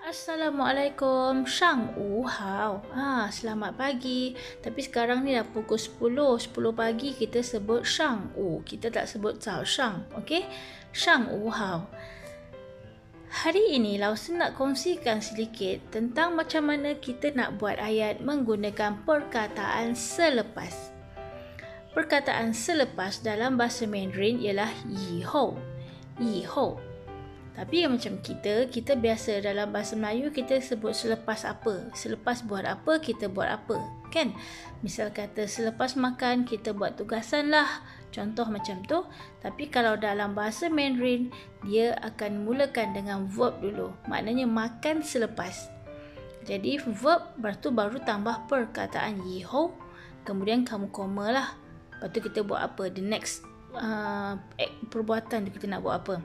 Assalamualaikum, Shang Wu Hao. Selamat pagi. Tapi sekarang ni dah pukul 10 pagi, kita sebut Shang Wu. Kita tak sebut Zhao Shang, okey? Shang Wu Hao. Hari ini Lausen nak kongsikan sedikit tentang macam mana kita nak buat ayat menggunakan perkataan selepas. Perkataan selepas dalam bahasa Mandarin ialah yihou. Yihou. Tapi macam kita biasa dalam bahasa Melayu kita sebut selepas apa. Selepas buat apa, kita buat apa. Kan? Misal kata selepas makan, kita buat tugasan lah. Contoh macam tu. Tapi kalau dalam bahasa Mandarin, dia akan mulakan dengan verb dulu. Maknanya makan selepas. Jadi verb, lepas tu baru tambah perkataan yihou. Kemudian kamu koma lah. Lepas tu kita buat apa? The next perbuatan tu kita nak buat apa.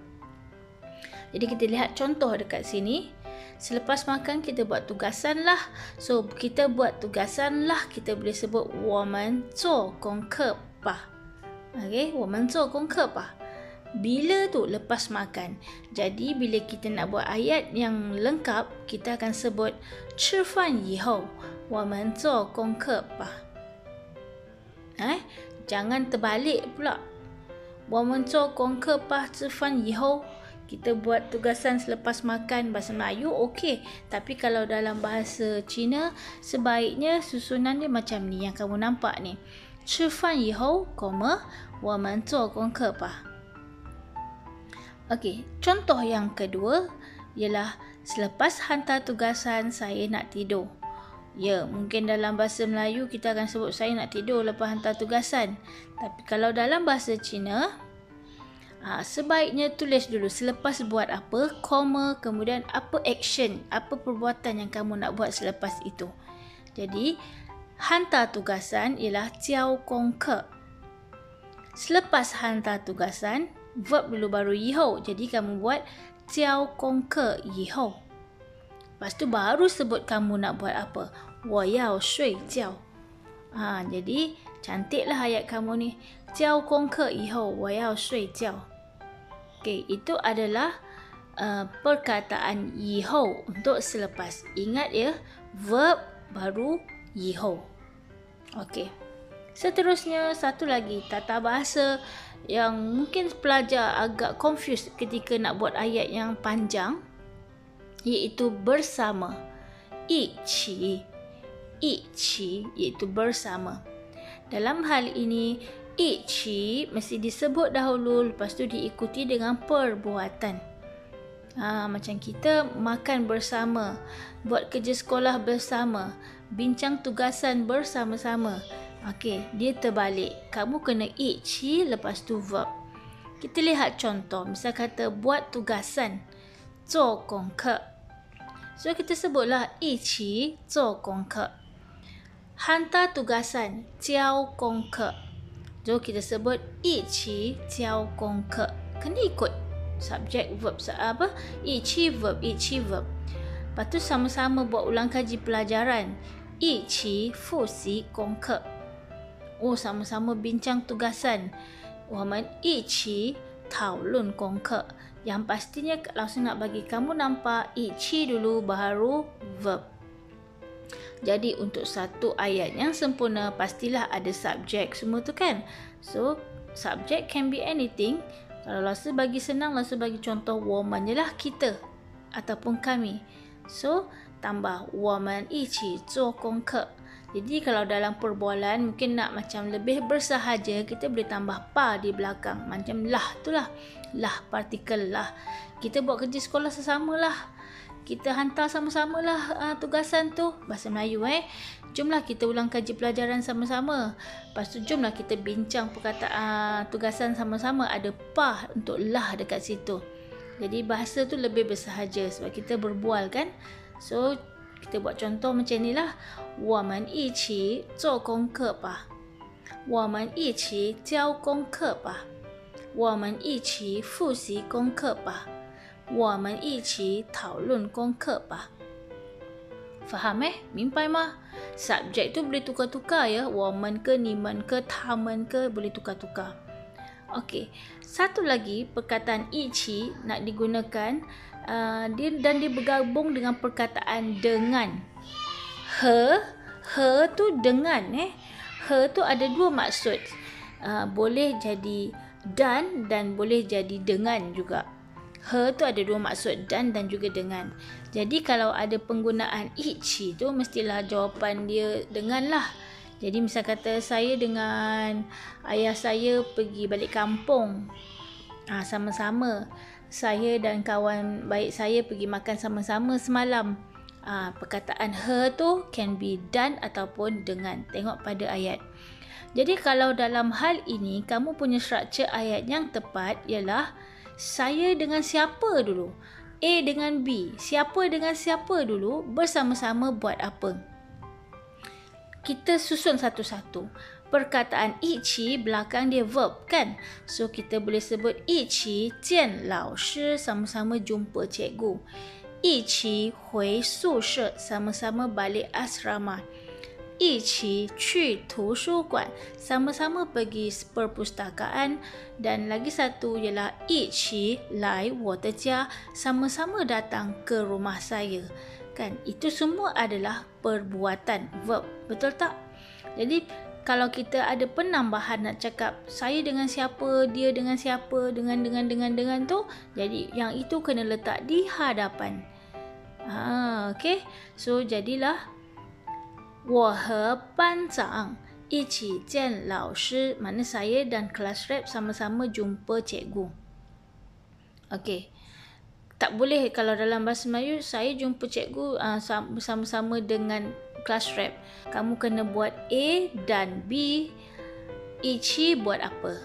Jadi kita lihat contoh dekat sini. Selepas makan kita buat tugasan lah. So kita buat tugasan lah, kita boleh sebut 我们做功课吧. Okay, 我们做功课吧. Bila tu? Lepas makan. Jadi bila kita nak buat ayat yang lengkap, kita akan sebut 吃饭以后我们做功课吧. Jangan terbalik pula. 我们做功课吧吃饭以后. Kita buat tugasan selepas makan, bahasa Melayu okey. Tapi kalau dalam bahasa Cina, sebaiknya susunan dia macam ni yang kamu nampak ni. 吃饭以后, 我们做功课吧. Okey, contoh yang kedua ialah selepas hantar tugasan saya nak tidur. Ya, mungkin dalam bahasa Melayu kita akan sebut saya nak tidur lepas hantar tugasan. Tapi kalau dalam bahasa Cina, sebaiknya tulis dulu selepas buat apa, koma, kemudian apa action, apa perbuatan yang kamu nak buat selepas itu. Jadi, hantar tugasan ialah 交功课. Selepas hantar tugasan, verb dulu baru 以后. Jadi, kamu buat 交功课以后. Lepas tu baru sebut kamu nak buat apa. 我要睡觉. Jadi, cantiklah ayat kamu ni. 交功课以后我要睡觉. Okey, itu adalah perkataan yihou untuk selepas. Ingat ya, verb baru yihou. Okey. Seterusnya, satu lagi tata bahasa yang mungkin pelajar agak confused ketika nak buat ayat yang panjang, iaitu bersama. 一起iaitu bersama. Dalam hal ini, 一起 mesti disebut dahulu, lepas tu diikuti dengan perbuatan. Macam kita makan bersama, buat kerja sekolah bersama, bincang tugasan bersama-sama. Okey, dia terbalik. Kamu kena 一起 lepas tu verb. Kita lihat contoh. Misal kata buat tugasan, 做功课. So kita sebutlah 一起做功课. Hantar tugasan, 交功课. So kita sebut 一起交功课. Kena ikut subjek verb apa? 一起 verb, 一起 verb. Lepas tu sama-sama buat ulang kaji pelajaran. 一起复习功课. Sama-sama bincang tugasan. 我们一起讨论功课. Yang pastinya langsung nak bagi kamu nampak 一起 dulu baru verb. Jadi untuk satu ayat yang sempurna pastilah ada subjek semua tu kan. So subjek can be anything. Kalau Lasu bagi senang, Lasu bagi contoh 我们 je lah kita ataupun kami. So tambah 我们一起做功课. Jadi kalau dalam perbualan mungkin nak macam lebih bersahaja, kita boleh tambah pa di belakang. Macam lah tu lah. Lah partikel lah. Kita buat kerja sekolah sesama lah. Kita hantar sama-sama lah tugasan tu. Bahasa Melayu Jomlah kita ulang kaji pelajaran sama-sama. Lepas tu jomlah kita bincang perkataan tugasan sama-sama. Ada pa untuk lah dekat situ. Jadi bahasa tu lebih bersahaja sebab kita berbual kan. So kita buat contoh macam ni lah. 我们一起做功课吧. 我们一起交功课吧. 我们一起复习功课吧. 我们一起讨论功课吧. Faham Mimpai mah? Subjek tu boleh tukar-tukar ya. 我们 ke, 你们 ke, 他们 ke, boleh tukar-tukar. Okey, satu lagi perkataan 一起 nak digunakan dia bergabung dengan perkataan dengan. He tu dengan. He tu ada dua maksud. Boleh jadi dan boleh jadi dengan juga. He tu ada dua maksud, dan juga dengan. Jadi kalau ada penggunaan ichi tu mestilah jawapan dia dengan lah. Jadi misal kata saya dengan ayah saya pergi balik kampung. Sama-sama. Saya dan kawan baik saya pergi makan sama-sama semalam. Perkataan he tu can be dan ataupun dengan. Tengok pada ayat. Jadi kalau dalam hal ini kamu punya struktur ayat yang tepat ialah saya dengan siapa dulu? A dengan B. Siapa dengan siapa dulu bersama-sama buat apa? Kita susun satu-satu. Perkataan ichi belakang dia verb kan? So kita boleh sebut ichi jian lao shi, sama-sama jumpa cikgu. Ichi hui sushe, sama-sama balik asrama. Ichi去图书馆, sama-sama pergi perpustakaan. Dan lagi satu ialah ichi lai wo de jia, sama-sama datang ke rumah saya. Kan, itu semua adalah perbuatan, verb, betul tak? Jadi kalau kita ada penambahan nak cakap saya dengan siapa, dia dengan siapa, dengan tu, jadi yang itu kena letak di hadapan. Okay, so jadilah 我和班长一起见老师, mana saya dan kelas rep sama-sama jumpa cikgu. Okey. Tak boleh kalau dalam bahasa Melayu saya jumpa cikgu sama-sama dengan kelas rep. Kamu kena buat A dan B. 一起 buat apa?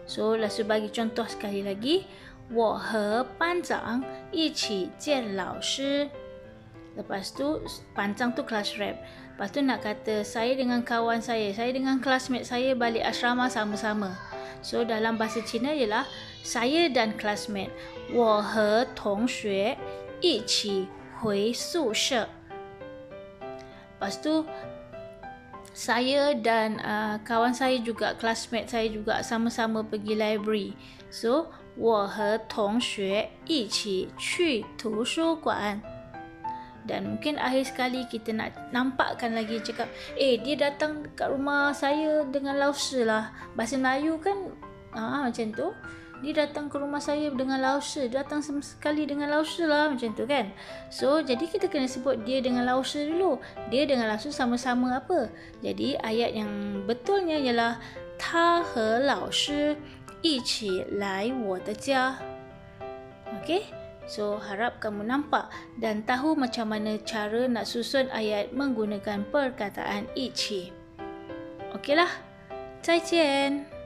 So, Lasu bagi contoh sekali lagi. 我和班长一起见老师. Lepas tu, pancang tu kelas rep. Lepas tu nak kata, saya dengan kawan saya dengan classmate saya balik asrama sama-sama. So, dalam bahasa Cina ialah, saya dan classmate. 我和同学一起回宿舍. Lepas tu, saya dan kawan saya juga, classmate saya juga sama-sama pergi library. So, 我和同学一起去图书馆. Dan mungkin akhir sekali kita nak nampakkan lagi cakap, dia datang kat rumah saya dengan lausi lah. Bahasa Melayu kan macam tu. Dia datang ke rumah saya dengan lausi. Datang sekali dengan lausi lah, macam tu kan. So, jadi kita kena sebut dia dengan lausi dulu. Dia dengan lausi sama-sama apa? Jadi, ayat yang betulnya ialah 他和老师一起来我的家. Okay? So, harap kamu nampak dan tahu macam mana cara nak susun ayat menggunakan perkataan ichi. Okeylah. 再见.